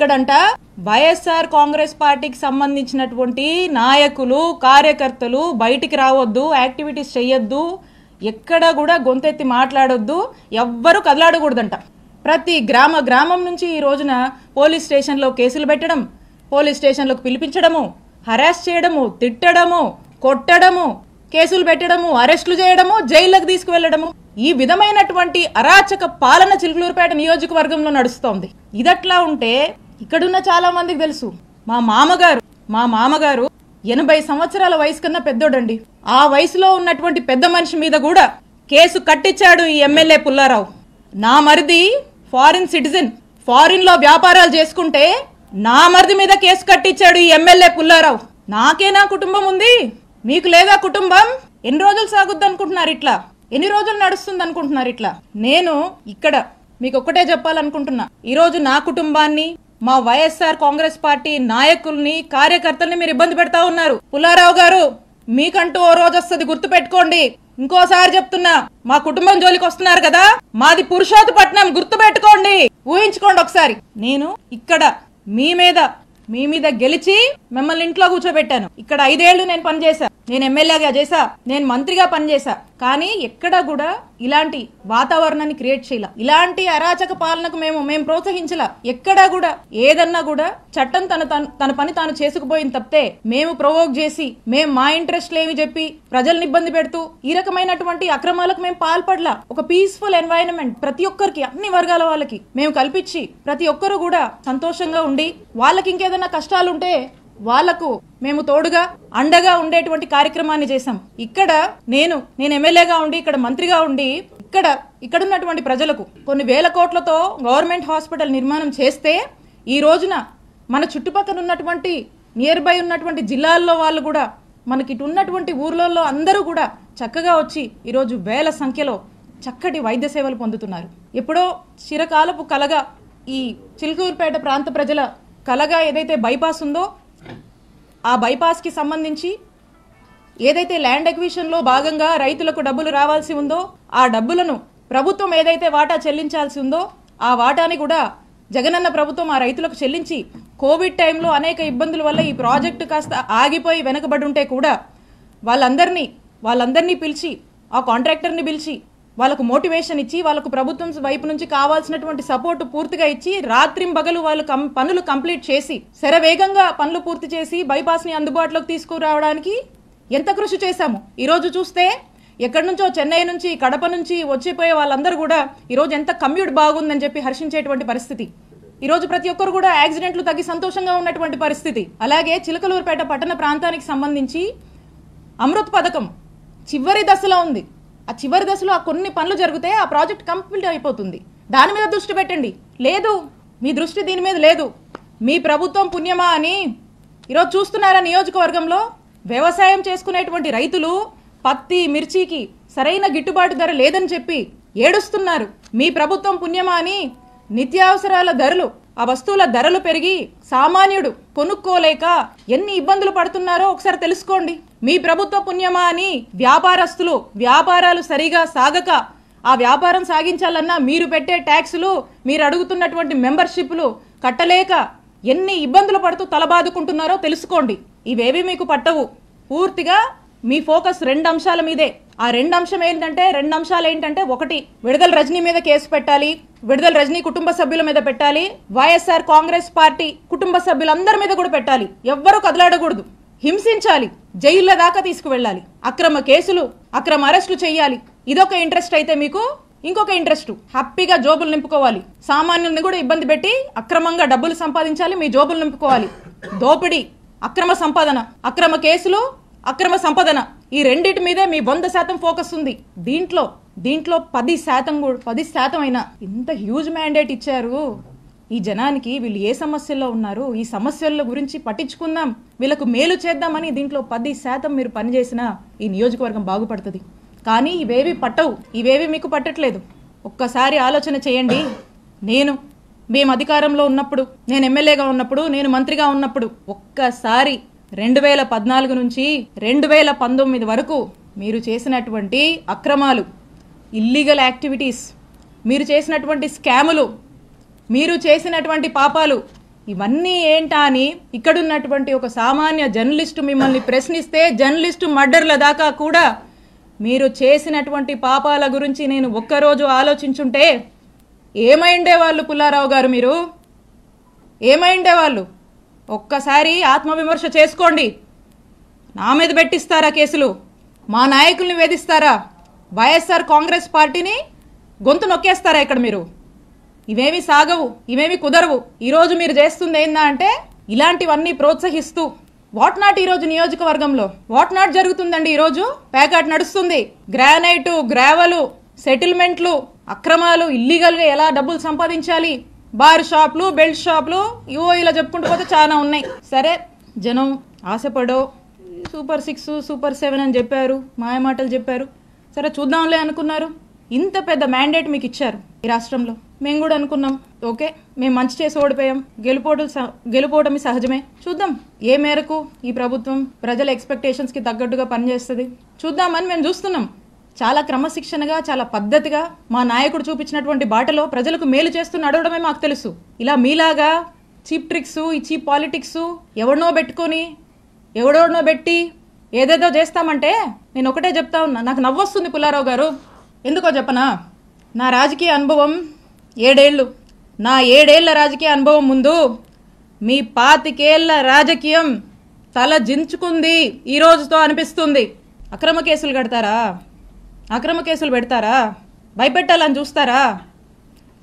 ఇక్కడంట వైఎస్ఆర్ కాంగ్రెస్ పార్టీకి సంబంధించినటువంటి నాయకులు కార్యకర్తలు బయటికి రావద్దు, యాక్టివిటీస్ చేయొద్దు, ఎక్కడ కూడా గొంతెత్తి మాట్లాడొద్దు, ఎవ్వరూ కదలాడకూడదంట. ప్రతి గ్రామం నుంచి ఈ రోజున పోలీస్ స్టేషన్లో కేసులు పెట్టడం, పోలీస్ స్టేషన్లకు పిలిపించడము, హరాస్ చేయడము, తిట్టడము, కొట్టడము, కేసులు పెట్టడము, అరెస్టులు చేయడము, జైళ్లకు తీసుకువెళ్లడము, ఈ విధమైనటువంటి అరాచక పాలన చిలుకలూరుపేట నియోజకవర్గంలో నడుస్తోంది. ఇదట్లా ఉంటే ఇక్కడున్న చాలా మందికి తెలుసు, మా మామగారు 80 సంవత్సరాల వయసు కన్నా పెద్దోడండి. ఆ వయసులో ఉన్నటువంటి పెద్ద మనిషి మీద కూడా కేసు కట్టించాడు ఈ ఎమ్మెల్యే పుల్లారావు. నా మరిది ఫారిన్ సిటిజన్, ఫారిన్ లో వ్యాపారాలు చేసుకుంటే నా మరిది మీద కేసు కట్టించాడు ఈ ఎమ్మెల్యే పుల్లారావు. నాకేనా కుటుంబం ఉంది, మీకు లేదా కుటుంబం? ఎన్ని రోజులు సాగుద్ది అనుకుంటున్నారు ఇట్లా? ఎన్ని రోజులు నడుస్తుంది అనుకుంటున్నారు ఇట్లా? నేను ఇక్కడ మీకు ఒక్కటే చెప్పాలనుకుంటున్నా, ఈరోజు నా కుటుంబాన్ని, మా వైఎస్ఆర్ కాంగ్రెస్ పార్టీ నాయకుల్ని కార్యకర్తల్ని మీరు ఇబ్బంది పెడతా ఉన్నారు. పుల్లారావు గారు, మీకంటూ ఓ రోజు వస్తుంది, గుర్తు పెట్టుకోండి. ఇంకోసారి చెప్తున్నా, మా కుటుంబం జోలికి వస్తున్నారు కదా, మాది పురుషోత్తపట్నం, గుర్తు పెట్టుకోండి, ఊహించుకోండి ఒకసారి. నేను ఇక్కడ మీ మీద గెలిచి మిమ్మల్ని ఇంట్లో కూర్చోబెట్టాను. ఇక్కడ 5 ఏళ్లు నేను పనిచేశా, నేను ఎమ్మెల్యేగా చేశా, నేను మంత్రిగా పనిచేశా. కానీ ఎక్కడా కూడా ఇలాంటి వాతావరణాన్ని క్రియేట్ చేయాల, ఇలాంటి అరాచక పాలనకు మేము ప్రోత్సహించలా. ఎక్కడా కూడా ఏదన్నా కూడా చట్టం తన పని తాను చేసుకుపోయింది తప్పితే మేము ప్రొవోక్ చేసి, మేము మా ఇంట్రెస్ట్ లేవి చెప్పి ప్రజల్ని ఇబ్బంది పెడుతూ ఈ రకమైనటువంటి అక్రమాలకు మేము పాల్పడలా. ఒక పీస్ఫుల్ ఎన్వైరన్మెంట్ ప్రతి ఒక్కరికి, అన్ని వర్గాల వాళ్ళకి మేము కల్పించి ప్రతి ఒక్కరు కూడా సంతోషంగా ఉండి, వాళ్ళకి ఇంకేదన్నా కష్టాలుంటే వాళ్లకు మేము తోడుగా అండగా ఉండేటువంటి కార్యక్రమాన్ని చేశాం. ఇక్కడ నేను ఎమ్మెల్యేగా ఉండి, ఇక్కడ మంత్రిగా ఉండి, ఇక్కడ ఉన్నటువంటి ప్రజలకు కొన్ని వేల కోట్లతో గవర్నమెంట్ హాస్పిటల్ నిర్మాణం చేస్తే, ఈ రోజున మన చుట్టుపక్కల ఉన్నటువంటి నియర్ బై ఉన్నటువంటి జిల్లాల్లో వాళ్ళు కూడా, మనకి ఇటు ఉన్నటువంటి ఊర్లలో అందరూ కూడా చక్కగా వచ్చి ఈరోజు వేల సంఖ్యలో చక్కటి వైద్య సేవలు పొందుతున్నారు. ఎప్పుడో చిరకాలపు కలగా ఈ చిలుకూరుపేట ప్రాంత ప్రజల కలగా ఏదైతే బైపాస్ ఉందో, ఆ బైపాస్కి సంబంధించి ఏదైతే ల్యాండ్ అక్విజిషన్లో భాగంగా రైతులకు డబ్బులు రావాల్సి ఉందో, ఆ డబ్బులను ప్రభుత్వం ఏదైతే వాటా చెల్లించాల్సి ఉందో, ఆ వాటాని కూడా జగనన్న ప్రభుత్వం ఆ రైతులకు చెల్లించి, కోవిడ్ టైంలో అనేక ఇబ్బందుల వల్ల ఈ ప్రాజెక్టు కాస్త ఆగిపోయి వెనకబడి ఉంటే కూడా వాళ్ళందరినీ పిలిచి, ఆ కాంట్రాక్టర్ని పిలిచి వాళ్ళకు మోటివేషన్ ఇచ్చి, వాళ్ళకు ప్రభుత్వం వైపు నుంచి కావాల్సినటువంటి సపోర్ట్ పూర్తిగా ఇచ్చి, రాత్రింబగలు వాళ్ళు పనులు కంప్లీట్ చేసి, శరవేగంగా పనులు పూర్తి చేసి బైపాస్ ని అందుబాటులోకి తీసుకురావడానికి ఎంత కృషి చేశాము. ఈరోజు చూస్తే ఎక్కడి నుంచో, చెన్నై నుంచి, కడప నుంచి వచ్చిపోయే వాళ్ళందరూ కూడా ఈరోజు ఎంత కమ్యూట్ బాగుందని చెప్పి హర్షించేటువంటి పరిస్థితి. ఈరోజు ప్రతి ఒక్కరు కూడా యాక్సిడెంట్లు తగ్గి సంతోషంగా ఉన్నటువంటి పరిస్థితి. అలాగే చిలకలూరుపేట పట్టణ ప్రాంతానికి సంబంధించి అమృత్ పథకం చివరి దశలో ఉంది. ఆ చివరి దశలో ఆ కొన్ని పనులు జరిగితే ఆ ప్రాజెక్ట్ కంప్లీట్ అయిపోతుంది. దాని మీద దృష్టి పెట్టండి. లేదు, మీ దృష్టి దీని మీద లేదు. మీ ప్రభుత్వం పుణ్యమా అని ఈరోజు చూస్తున్నారా, నియోజకవర్గంలో వ్యవసాయం చేసుకునేటువంటి రైతులు పత్తి, మిర్చికి సరైన గిట్టుబాటు ధర లేదని చెప్పి ఏడుస్తున్నారు. మీ ప్రభుత్వం పుణ్యమా అని నిత్యావసరాల ధరలు, ఆ వస్తువుల ధరలు పెరిగి సామాన్యుడు కొనుక్కోలేక ఎన్ని ఇబ్బందులు పడుతున్నారో ఒకసారి తెలుసుకోండి. మీ ప్రభుత్వ పుణ్యమా అని వ్యాపారస్తులు వ్యాపారాలు సరిగా సాగక, ఆ వ్యాపారం సాగించాలన్నా మీరు పెట్టే ట్యాక్సులు, మీరు అడుగుతున్నటువంటి మెంబర్షిప్లు కట్టలేక ఎన్ని ఇబ్బందులు పడుతూ తలబాదుకుంటున్నారో తెలుసుకోండి. ఇవేవి మీకు పట్టవు. పూర్తిగా మీ ఫోకస్ 2 అంశాల మీదే. ఆ 2 అంశాలు ఏంటంటే, ఒకటి, విడుదల రజనీ మీద కేసు పెట్టాలి, విడుదల రజనీ కుటుంబ సభ్యుల మీద పెట్టాలి, వైఎస్ఆర్ కాంగ్రెస్ పార్టీ కుటుంబ సభ్యులందరి మీద కూడా పెట్టాలి. ఎవ్వరూ కదలాడకూడదు, హింసించాలి, జైళ్ళ దాకా తీసుకువెళ్ళాలి, అక్రమ కేసులు, అక్రమ అరెస్టులు చేయాలి. ఇదొక ఇంట్రెస్ట్ అయితే మీకు ఇంకొక ఇంట్రెస్ట్, హ్యాపీగా జోబులు నింపుకోవాలి. సామాన్యుల్ని కూడా ఇబ్బంది పెట్టి అక్రమంగా డబ్బులు సంపాదించాలి, మీ జోబులు నింపుకోవాలి. దోపిడీ, అక్రమ సంపాదన, అక్రమ కేసులు, అక్రమ సంపాదన, ఈ రెండిటి మీదే మీ 100% ఫోకస్ ఉంది. దీంట్లో 10% అయినా ఇంత హ్యూజ్ మ్యాండేట్ ఇచ్చారు ఈ జనానికి. వీళ్ళు ఏ సమస్యల్లో ఉన్నారు, ఈ సమస్యల గురించి పట్టించుకుందాం, వీళ్ళకు మేలు చేద్దామని దీంట్లో 10% మీరు పనిచేసినా ఈ నియోజకవర్గం బాగుపడుతుంది. కానీ ఇవేవి పట్టవు, ఇవేవి మీకు పట్టట్లేదు. ఒక్కసారి ఆలోచన చేయండి. మేము అధికారంలో ఉన్నప్పుడు, నేను ఎమ్మెల్యేగా ఉన్నప్పుడు, నేను మంత్రిగా ఉన్నప్పుడు, ఒక్కసారి 2014 నుంచి 2019 వరకు మీరు చేసినటువంటి అక్రమాలు, ఇల్లీగల్ యాక్టివిటీస్, మీరు చేసినటువంటి స్కాములు, మీరు చేసినటువంటి పాపాలు ఇవన్నీ ఏంటా అని ఇక్కడున్నటువంటి ఒక సామాన్య జర్నలిస్టు మిమ్మల్ని ప్రశ్నిస్తే జర్నలిస్టు మర్డర్ల దాకా కూడా మీరు చేసినటువంటి పాపాల గురించి నేను ఒక్కరోజు ఆలోచించుంటే ఏమైండే వాళ్ళు పుల్లారావు గారు, మీరు ఏమైండే వాళ్ళు? ఒక్కసారి ఆత్మవిమర్శ చేసుకోండి. నా మీద పెట్టిస్తారా కేసులు? మా నాయకుల్ని వేధిస్తారా? వైఎస్ఆర్ కాంగ్రెస్ పార్టీని గొంతు నొక్కేస్తారా ఇక్కడ మీరు? ఇవేమి సాగవు, ఇవేమి కుదరవు. ఈరోజు మీరు చేస్తుంది ఏందా అంటే ఇలాంటివన్నీ ప్రోత్సహిస్తూ వాట్ నాట్ ఈరోజు నియోజకవర్గంలో వాట్ నాట్ జరుగుతుందండి. ఈరోజు ప్యాకాట్ నడుస్తుంది. గ్రానైటు, గ్రావెలు, సెటిల్మెంట్లు, అక్రమాలు, ఇల్లీగల్గా ఎలా డబ్బులు సంపాదించాలి, బార్ షాప్లు, బెల్ట్ షాప్లు, ఇవో ఇలా చెప్పుకుంటూ పోతే చాలా ఉన్నాయి. సరే, జనం ఆశపడో సూపర్ 6, సూపర్ 7 అని చెప్పారు, మాయమాటలు చెప్పారు. సరే చూద్దాంలే అనుకున్నారు. ఇంత పెద్ద మ్యాండేట్ మీకు ఇచ్చారు ఈ రాష్ట్రంలో. మేము కూడా అనుకున్నాం, ఓకే మేము మంచి చేసి ఓడిపోయాం, గెలుపోవటం సహజమే, చూద్దాం ఏ మేరకు ఈ ప్రభుత్వం ప్రజల ఎక్స్పెక్టేషన్స్కి తగ్గట్టుగా పనిచేస్తుంది చూద్దామని మేము చూస్తున్నాం. చాలా క్రమశిక్షణగా, చాలా పద్ధతిగా మా నాయకుడు చూపించినటువంటి బాటలో ప్రజలకు మేలు చేస్తూ నడవడమే మాకు తెలుసు. ఇలా మీలాగా చీప్ ట్రిక్స్, ఈ చీప్ పాలిటిక్స్ ఎవరినో పెట్టి ఏదేదో చేస్తామంటే నేను ఒకటే చెప్తా ఉన్నా. నాకు నవ్వొస్తుంది పుల్లారావు గారు. ఎందుకో చెప్పనా? నా రాజకీయ అనుభవం 7 ఏళ్ళు. నా 7 ఏళ్ల రాజకీయ అనుభవం ముందు మీ 25 ఏళ్ల రాజకీయం తల జించుకుంది ఈ రోజుతో అనిపిస్తుంది. అక్రమ కేసులు కడతారా? అక్రమ కేసులు పెడతారా? భయపెట్టాలని చూస్తారా?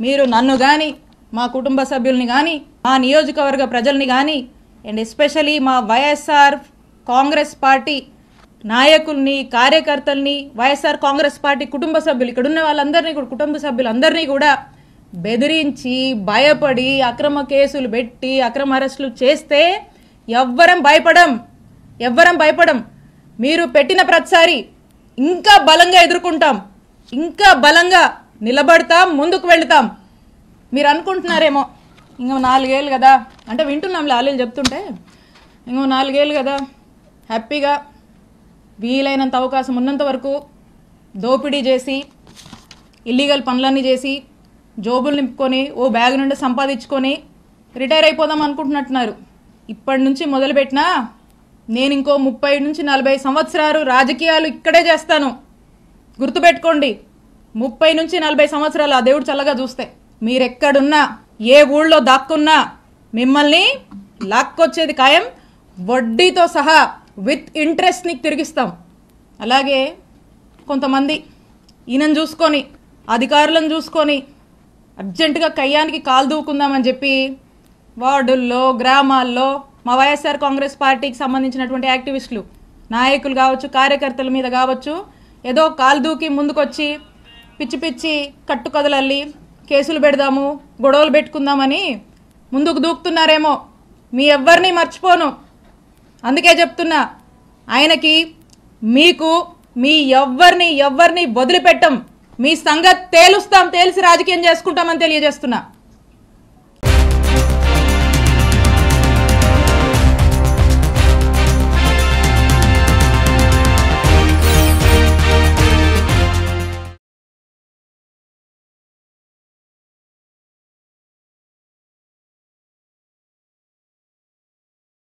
మీరు నన్ను కానీ, మా కుటుంబ సభ్యుల్ని కానీ, మా నియోజకవర్గ ప్రజల్ని కానీ, అండ్ ఎస్పెషలీ మా వైఎస్ఆర్ కాంగ్రెస్ పార్టీ నాయకుల్ని, కార్యకర్తల్ని, వైఎస్ఆర్ కాంగ్రెస్ పార్టీ కుటుంబ సభ్యులు, ఇక్కడ ఉన్న వాళ్ళందరినీ కూడా, కుటుంబ సభ్యులందరినీ కూడా బెదిరించి, భయపడి, అక్రమ కేసులు పెట్టి, అక్రమ అరెస్టులు చేస్తే ఎవ్వరం భయపడం. మీరు పెట్టిన ప్రతిసారి ఇంకా బలంగా ఎదుర్కొంటాం, ఇంకా బలంగా నిలబడతాం, ముందుకు వెళుతాం. మీరు అనుకుంటున్నారేమో ఇంకో 4 ఏళ్ళు కదా అంటే, వింటున్నాం లాలీలు చెప్తుంటే, ఇంకో 4 ఏళ్ళు కదా హ్యాపీగా వీలైనంత అవకాశం ఉన్నంత వరకు దోపిడీ చేసి, ఇల్లీగల్ పనులన్నీ చేసి, జోబులు నింపుకొని, ఓ బ్యాగ్ నుండి సంపాదించుకొని రిటైర్ అయిపోదాం అనుకుంటున్నట్టున్నారు. ఇప్పటి నుంచి మొదలుపెట్టినా నేను ఇంకో 30 నుంచి 40 సంవత్సరాలు రాజకీయాలు ఇక్కడే చేస్తాను. గుర్తుపెట్టుకోండి, 30 నుంచి 40 సంవత్సరాలు ఆ దేవుడు చల్లగా చూస్తే మీరెక్కడున్నా, ఏ ఊళ్ళో దాక్కున్నా మిమ్మల్ని లాక్కొచ్చేది ఖాయం. వడ్డీతో సహా విత్ ఇంట్రెస్ట్ నీకు తిరిగిస్తాం. అలాగే కొంతమంది ఈయనను చూసుకొని, అధికారులను చూసుకొని అర్జెంటుగా కయ్యానికి కాలు దూకుందామని చెప్పి వార్డుల్లో, గ్రామాల్లో మా వైఎస్ఆర్ కాంగ్రెస్ పార్టీకి సంబంధించినటువంటి యాక్టివిస్టులు, నాయకులు కావచ్చు, కార్యకర్తల మీద కావచ్చు, ఏదో కాలు దూకి ముందుకొచ్చి పిచ్చి పిచ్చి కట్టుకథలల్లి కేసులు పెడదాము, గొడవలు పెట్టుకుందామని ముందుకు దూకుతున్నారేమో. మీ ఎవ్వరిని మర్చిపోను. అందుకే చెప్తున్నా, ఆయనకి, మీకు, మీ ఎవ్వరిని వదిలిపెట్టం. మీ సంగతి తేలుస్తాం, తేల్చి రాజకీయం చేసుకుంటామని తెలియజేస్తున్నా.